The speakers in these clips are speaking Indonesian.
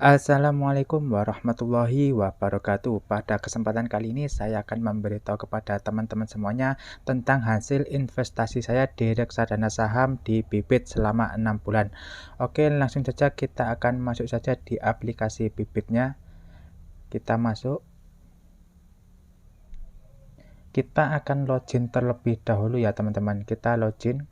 Assalamualaikum warahmatullahi wabarakatuh. Pada kesempatan kali ini saya akan memberitahu kepada teman-teman semuanya tentang hasil investasi saya di reksadana saham di Bibit selama 6 bulan. Oke, langsung saja kita akan masuk saja di aplikasi Bibitnya. Kita masuk. Kita akan login terlebih dahulu ya teman-teman. Kita login.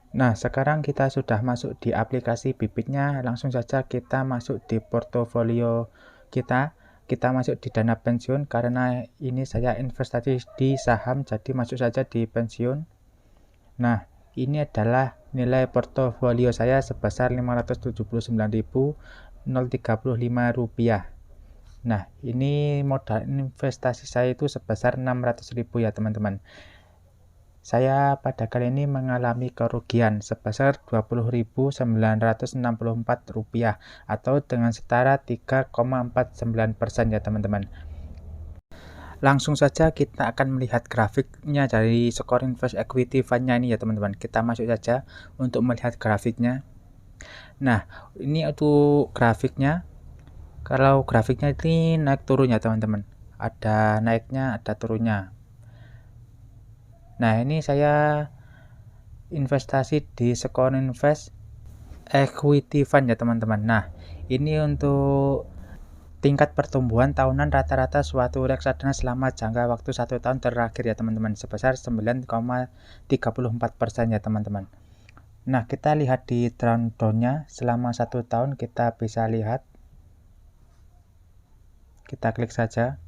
Nah, sekarang kita sudah masuk di aplikasi Bibitnya, langsung saja kita masuk di portofolio kita. Kita masuk di dana pensiun, karena ini saya investasi di saham, jadi masuk saja di pensiun. Nah, ini adalah nilai portofolio saya sebesar Rp579.035. Nah, ini modal investasi saya itu sebesar Rp600.000 ya teman-teman. Saya pada kali ini mengalami kerugian sebesar Rp20.964 atau dengan setara 3,49% ya teman-teman. Langsung saja kita akan melihat grafiknya dari Skor Invest Equity Fund-nya ini ya teman-teman. Kita masuk saja untuk melihat grafiknya. Nah, ini untuk grafiknya. Kalau grafiknya ini naik turun ya teman-teman. Ada naiknya, ada turunnya. Nah, ini saya investasi di Skor Invest Equity Fund ya teman-teman. Nah, ini untuk tingkat pertumbuhan tahunan rata-rata suatu reksadana selama jangka waktu 1 tahun terakhir ya teman-teman, sebesar 9,34% ya teman-teman. Nah, kita lihat di drawdown-nya selama 1 tahun, kita bisa lihat. Kita klik saja.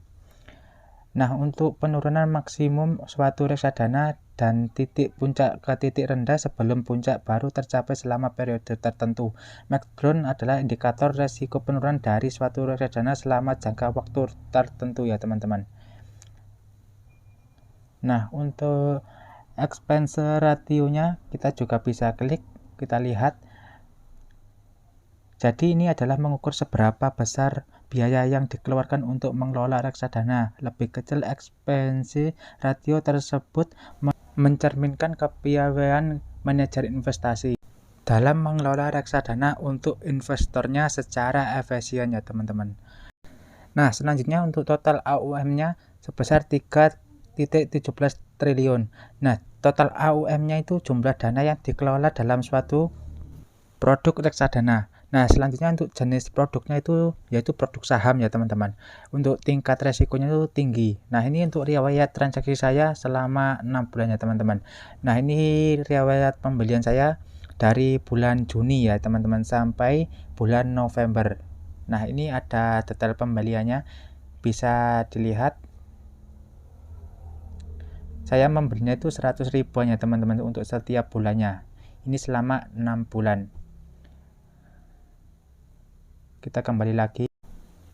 Nah, untuk penurunan maksimum suatu reksadana dan titik puncak ke titik rendah sebelum puncak baru tercapai selama periode tertentu. McDonald adalah indikator resiko penurunan dari suatu reksadana selama jangka waktu tertentu ya teman-teman. Nah, untuk expense ratio-nya kita juga bisa klik, kita lihat. Jadi ini adalah mengukur seberapa besar biaya yang dikeluarkan untuk mengelola reksadana. Lebih kecil expense ratio tersebut mencerminkan kepiawaian manajer investasi dalam mengelola reksadana untuk investornya secara efisien ya teman-teman. Nah, selanjutnya untuk total AUM-nya sebesar 3,17 triliun. Nah, total AUM-nya itu jumlah dana yang dikelola dalam suatu produk reksadana. Nah, selanjutnya untuk jenis produknya itu yaitu produk saham ya teman-teman. Untuk tingkat resikonya itu tinggi. Nah, ini untuk riwayat transaksi saya selama 6 bulan ya teman-teman. Nah, ini riwayat pembelian saya dari bulan Juni ya teman-teman sampai bulan November. Nah, ini ada detail pembeliannya, bisa dilihat. Saya membelinya itu 100.000 ya teman-teman untuk setiap bulannya. Ini selama 6 bulan. Kita kembali lagi.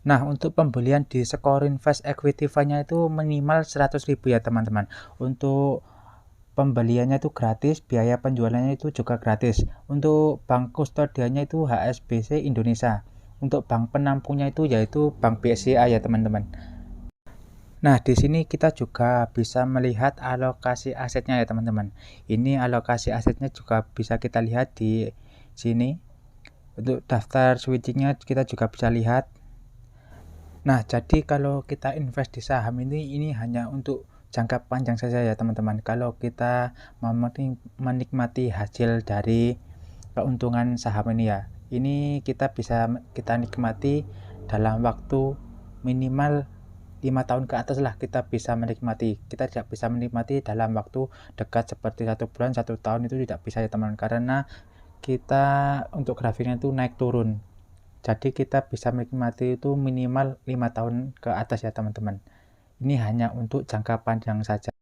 Nah, untuk pembelian di Skor Invest Equity Fund-nya itu minimal 100.000 ya teman-teman. Untuk pembeliannya itu gratis, biaya penjualannya itu juga gratis. Untuk bank kustodiannya itu HSBC Indonesia. Untuk bank penampungnya itu yaitu Bank BCA ya teman-teman. Nah, di sini kita juga bisa melihat alokasi asetnya ya teman-teman. Ini alokasi asetnya juga bisa kita lihat di sini. Untuk daftar switchingnya kita juga bisa lihat. Nah, jadi kalau kita invest di saham ini hanya untuk jangka panjang saja ya teman-teman. Kalau kita mau menikmati hasil dari keuntungan saham ini ya, ini kita bisa kita nikmati dalam waktu minimal 5 tahun ke atas lah kita bisa menikmati. Kita tidak bisa menikmati dalam waktu dekat seperti 1 bulan, 1 tahun itu tidak bisa ya teman-teman, karena kita untuk grafiknya itu naik turun. Jadi kita bisa menikmati itu minimal 5 tahun ke atas ya teman-teman. Ini hanya untuk jangka panjang saja.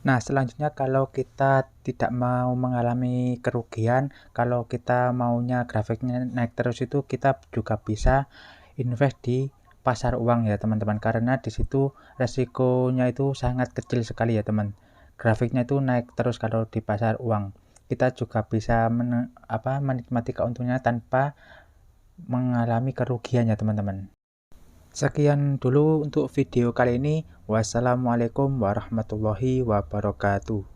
Nah, selanjutnya kalau kita tidak mau mengalami kerugian, kalau kita maunya grafiknya naik terus, itu kita juga bisa invest di pasar uang ya teman-teman, karena di situ resikonya itu sangat kecil sekali ya teman. Grafiknya itu naik terus kalau di pasar uang. Kita juga bisa menikmati keuntungannya tanpa mengalami kerugian ya teman-teman. Sekian dulu untuk video kali ini. Wassalamualaikum warahmatullahi wabarakatuh.